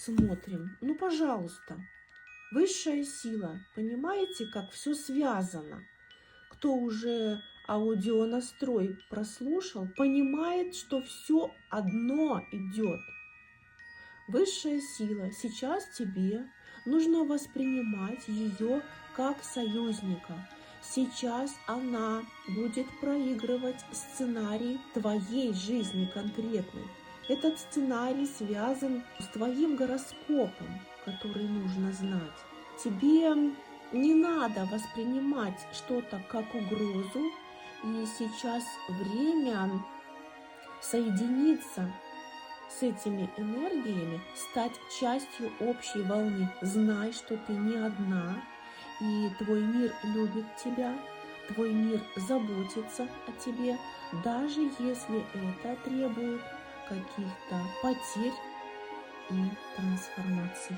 смотрим. Ну, пожалуйста, высшая сила. Понимаете, как все связано? Кто уже аудионастрой прослушал, понимает, что все одно идет. Высшая сила. Сейчас тебе нужно воспринимать ее как союзника. Сейчас она будет проигрывать сценарий твоей жизни конкретной. Этот сценарий связан с твоим гороскопом, который нужно знать. Тебе не надо воспринимать что-то как угрозу, и сейчас время соединиться с этими энергиями, стать частью общей волны. Знай, что ты не одна, и твой мир любит тебя, твой мир заботится о тебе, даже если это требует каких-то потерь и трансформаций.